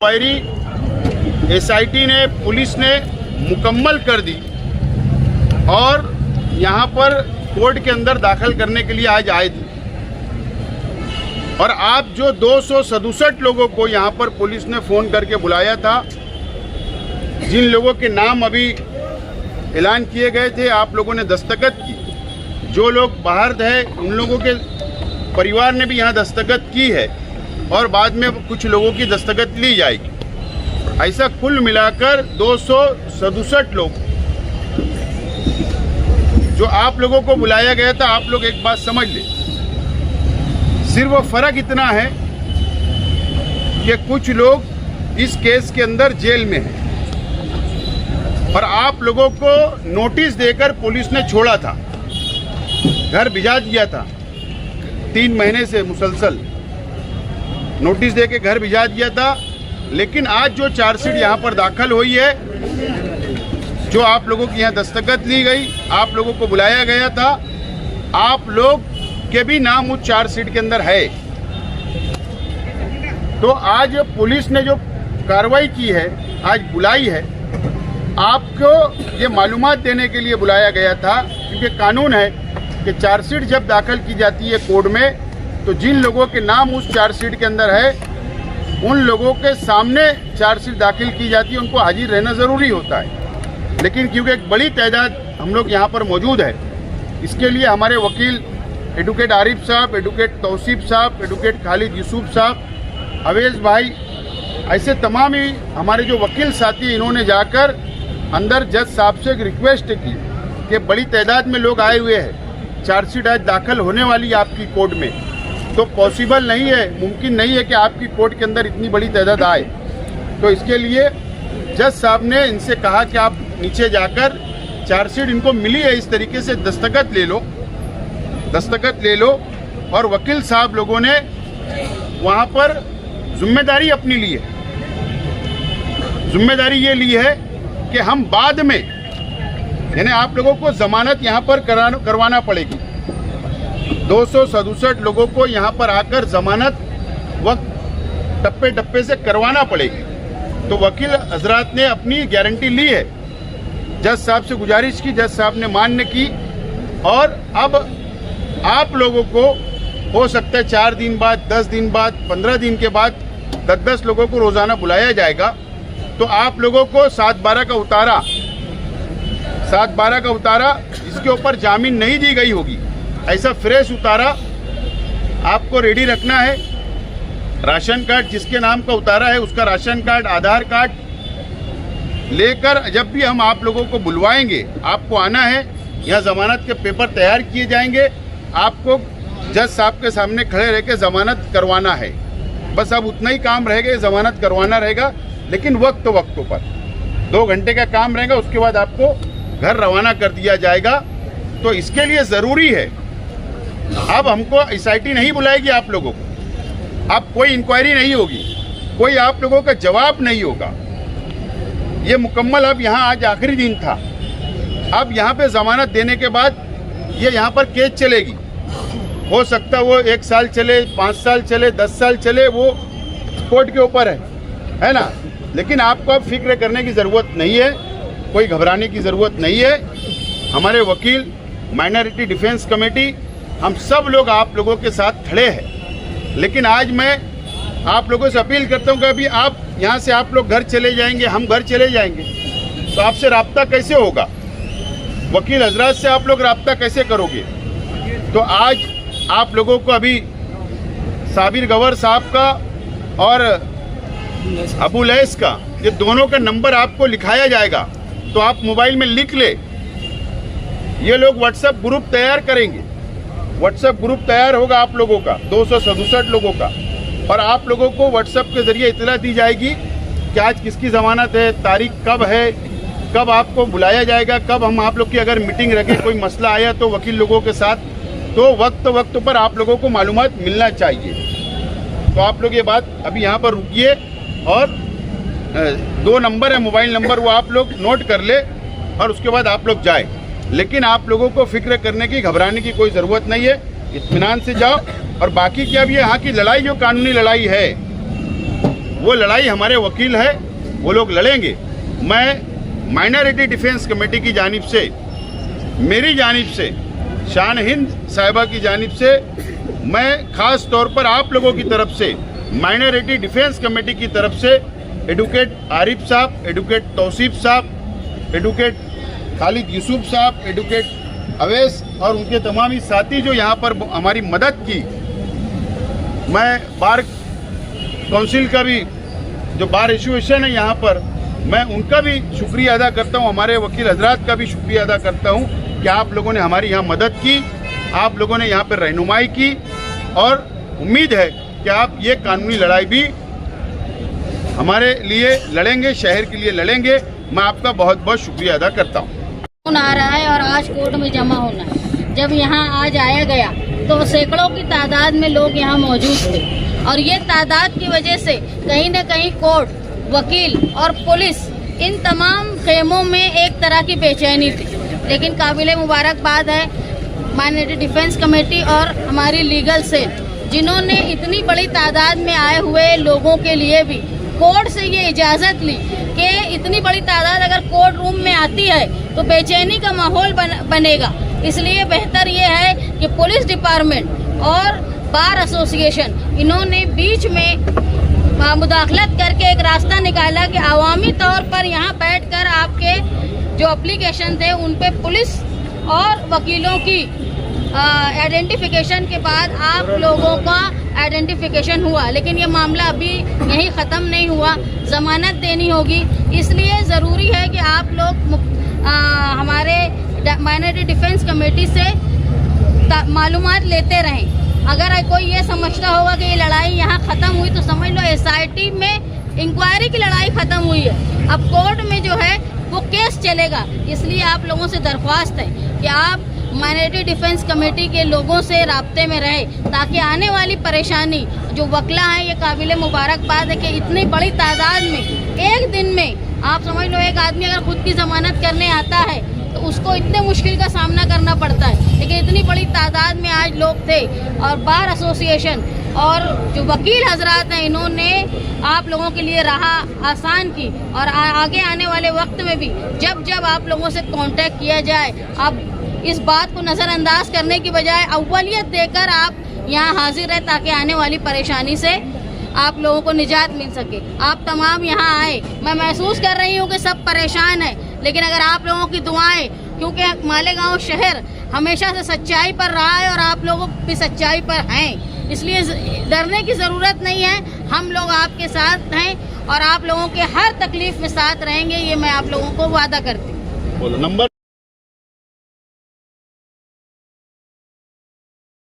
Inquiry SIT ने, police ने मुकम्मल कर दी और यहाँ पर कोर्ट के अंदर दाखिल करने के लिए आज आए थे। और आप जो 267 लोगों को यहाँ पर पुलिस ने फ़ोन करके बुलाया था, जिन लोगों के नाम अभी ऐलान किए गए थे, आप लोगों ने दस्तखत की। जो लोग बाहर थे उन लोगों के परिवार ने भी यहाँ दस्तखत की है और बाद में कुछ लोगों की दस्तखत ली जाएगी। ऐसा कुल मिलाकर 267 लोग जो आप लोगों को बुलाया गया था। आप लोग एक बात समझ ले, सिर्फ फर्क इतना है कि कुछ लोग इस केस के अंदर जेल में हैं और आप लोगों को नोटिस देकर पुलिस ने छोड़ा था, घर भिजा दिया था। 3 महीने से मुसलसल नोटिस देके घर भिजा दिया था। लेकिन आज जो चार्जशीट यहाँ पर दाखिल हुई है, जो आप लोगों की यहाँ दस्तखत ली गई, आप लोगों को बुलाया गया था, आप लोग के भी नाम उस चार्जशीट के अंदर है। तो आज पुलिस ने जो कार्रवाई की है, आज बुलाई है, आपको ये मालूमात देने के लिए बुलाया गया था। क्योंकि कानून है कि चार्जशीट जब दाखिल की जाती है कोर्ट में, तो जिन लोगों के नाम उस चार्जशीट के अंदर है, उन लोगों के सामने चार्जशीट दाखिल की जाती है, उनको हाजिर रहना ज़रूरी होता है। लेकिन क्योंकि एक बड़ी तादाद हम लोग यहाँ पर मौजूद है, इसके लिए हमारे वकील एडवोकेट आरिफ साहब, एडवोकेट तौसीफ साहब, एडवोकेट खालिद यूसुफ साहब, अवेज भाई, ऐसे तमाम ही हमारे जो वकील साथी, इन्होंने जाकर अंदर जज साहब से एक रिक्वेस्ट की कि बड़ी तादाद में लोग आए हुए हैं, चार्जशीट आज दाखिल होने वाली है आपकी कोर्ट में, तो पॉसिबल नहीं है, मुमकिन नहीं है कि आपकी कोर्ट के अंदर इतनी बड़ी तादाद आए। तो इसके लिए जज साहब ने इनसे कहा कि आप नीचे जाकर चार्जशीट इनको मिली है, इस तरीके से दस्तखत ले लो। और वकील साहब लोगों ने वहाँ पर जिम्मेदारी अपनी ली है। जिम्मेदारी ये ली है कि हम बाद में, यानी आप लोगों को जमानत यहाँ पर करवाना पड़ेगी। 267 लोगों को यहाँ पर आकर जमानत वक्त टप्पे टप्पे से करवाना पड़ेगी। तो वकील हजरात ने अपनी गारंटी ली है, जज साहब से गुजारिश की, जज साहब ने मान्य की। और अब आप लोगों को हो सकता है 4 दिन बाद, 10 दिन बाद, 15 दिन के बाद 10-10 लोगों को रोजाना बुलाया जाएगा। तो आप लोगों को 7/12 का उतारा जिसके ऊपर जामीन नहीं दी गई होगी, ऐसा फ्रेश उतारा आपको रेडी रखना है। राशन कार्ड जिसके नाम का उतारा है, उसका राशन कार्ड, आधार कार्ड लेकर जब भी हम आप लोगों को बुलवाएंगे, आपको आना है। यहाँ जमानत के पेपर तैयार किए जाएंगे, आपको जज साहब के सामने खड़े रह के जमानत करवाना है। बस अब उतना ही काम रहेगा, जमानत करवाना रहेगा। लेकिन वक्त पर 2 घंटे का काम रहेगा, उसके बाद आपको घर रवाना कर दिया जाएगा। तो इसके लिए ज़रूरी है, अब हमको एसआईटी नहीं बुलाएगी आप लोगों को, अब कोई इंक्वायरी नहीं होगी, कोई आप लोगों का जवाब नहीं होगा। ये मुकम्मल अब यहाँ आज आखिरी दिन था। अब यहाँ पे ज़मानत देने के बाद ये यहाँ पर केस चलेगी। हो सकता वो 1 साल चले, 5 साल चले, 10 साल चले, वो कोर्ट के ऊपर है ना। लेकिन आपको अब फिक्र करने की ज़रूरत नहीं है, कोई घबराने की ज़रूरत नहीं है। हमारे वकील, माइनॉरिटी डिफेंस कमेटी, हम सब लोग आप लोगों के साथ खड़े हैं। लेकिन आज मैं आप लोगों से अपील करता हूं कि अभी आप यहाँ से आप लोग घर चले जाएंगे, हम घर चले जाएंगे, तो आपसे राब्ता कैसे होगा? वकील हजरात से आप लोग राब्ता कैसे करोगे? तो आज आप लोगों को अभी साबिर गवर साहब का और अबू लैस का, ये दोनों का नंबर आपको लिखाया जाएगा, तो आप मोबाइल में लिख ले। ये लोग व्हाट्सएप ग्रुप तैयार करेंगे, व्हाट्सएप ग्रुप तैयार होगा आप लोगों का, 267 लोगों का, और आप लोगों को व्हाट्सएप के जरिए इतला दी जाएगी कि आज किसकी ज़मानत है, तारीख कब है, कब आपको बुलाया जाएगा, कब हम आप लोग की अगर मीटिंग रखें, कोई मसला आया तो वकील लोगों के साथ, तो वक्त पर आप लोगों को मालूमात मिलना चाहिए। तो आप लोग ये बात अभी यहाँ पर रुकिए और 2 नंबर है मोबाइल नंबर, वो आप लोग नोट कर ले और उसके बाद आप लोग जाए। लेकिन आप लोगों को फिक्र करने की, घबराने की कोई ज़रूरत नहीं है, इत्मीनान से जाओ। और बाकी क्या भी यहाँ की लड़ाई जो कानूनी लड़ाई है, वो लड़ाई हमारे वकील है, वो लोग लड़ेंगे। मैं माइनॉरिटी डिफेंस कमेटी की जानिब से, मेरी जानिब से, शान हिंद साहिबा की जानिब से, मैं खास तौर पर आप लोगों की तरफ से, माइनॉरिटी डिफेंस कमेटी की तरफ से एडवोकेट आरिफ साहब, एडवोकेट तौसीफ साहब, एडवोकेट खालिद यूसुफ साहब, एडवोकेट अवैस और उनके तमाम ही साथी जो यहाँ पर हमारी मदद की, मैं बार काउंसिल का भी, जो बार एसोसिएशन है यहाँ पर, मैं उनका भी शुक्रिया अदा करता हूँ, हमारे वकील हजरात का भी शुक्रिया अदा करता हूँ कि आप लोगों ने हमारी यहाँ मदद की, आप लोगों ने यहाँ पर रहनुमाई की और उम्मीद है कि आप ये कानूनी लड़ाई भी हमारे लिए लड़ेंगे, शहर के लिए लड़ेंगे। मैं आपका बहुत बहुत शुक्रिया अदा करता हूँ। आ रहा है और आज कोर्ट में जमा होना है। जब यहाँ आज आया गया तो सैकड़ों की तादाद में लोग यहाँ मौजूद थे और ये तादाद की वजह से कहीं न कहीं कोर्ट, वकील और पुलिस, इन तमाम खेमों में एक तरह की बेचैनी थी। लेकिन काबिल मुबारकबाद है माइनॉरिटी डिफेंस कमेटी और हमारी लीगल सेल, जिन्होंने इतनी बड़ी तादाद में आए हुए लोगों के लिए भी कोर्ट से ये इजाज़त ली कि इतनी बड़ी तादाद अगर कोर्ट रूम में आती है तो बेचैनी का माहौल बनेगा। इसलिए बेहतर ये है कि पुलिस डिपार्टमेंट और बार एसोसिएशन, इन्होंने बीच में मुदाखलत करके एक रास्ता निकाला कि अवामी तौर पर यहाँ बैठकर आपके जो एप्लीकेशन थे उन पे पुलिस और वकीलों की आइडेंटिफिकेशन के बाद आप लोगों का आइडेंटिफिकेशन हुआ। लेकिन ये मामला अभी यहीं ख़त्म नहीं हुआ, ज़मानत देनी होगी। इसलिए ज़रूरी है कि आप लोग हमारे माइनॉरिटी डिफेंस कमेटी से मालूमात लेते रहें। अगर कोई ये समझता होगा कि ये लड़ाई यहाँ ख़त्म हुई तो समझ लो SIT में इंक्वायरी की लड़ाई ख़त्म हुई है। अब कोर्ट में जो है वो केस चलेगा। इसलिए आप लोगों से दरख्वास्त है कि आप माइनॉरिटी डिफेंस कमेटी के लोगों से राब्ते में रहे ताकि आने वाली परेशानी जो वकला है, ये काबिल मुबारकबाद है कि इतनी बड़ी तादाद में एक दिन में आप समझ लो एक आदमी अगर खुद की ज़मानत करने आता है तो उसको इतने मुश्किल का सामना करना पड़ता है। लेकिन इतनी बड़ी तादाद में आज लोग थे और बार एसोसिएशन और जो वकील हजरात हैं, इन्होंने आप लोगों के लिए राह आसान की और आगे आने वाले वक्त में भी जब जब आप लोगों से कांटेक्ट किया जाए, आप इस बात को नज़रअंदाज करने की बजाय अव्वलियत देकर आप यहाँ हाजिर रहे ताकि आने वाली परेशानी से आप लोगों को निजात मिल सके। आप तमाम यहाँ आए, मैं महसूस कर रही हूँ कि सब परेशान है, लेकिन अगर आप लोगों की दुआएं, क्योंकि मालेगांव शहर हमेशा से सच्चाई पर रहा है और आप लोग भी सच्चाई पर हैं, इसलिए डरने की ज़रूरत नहीं है। हम लोग आपके साथ हैं और आप लोगों के हर तकलीफ में साथ रहेंगे, ये मैं आप लोगों को वादा करती हूँ। नंबर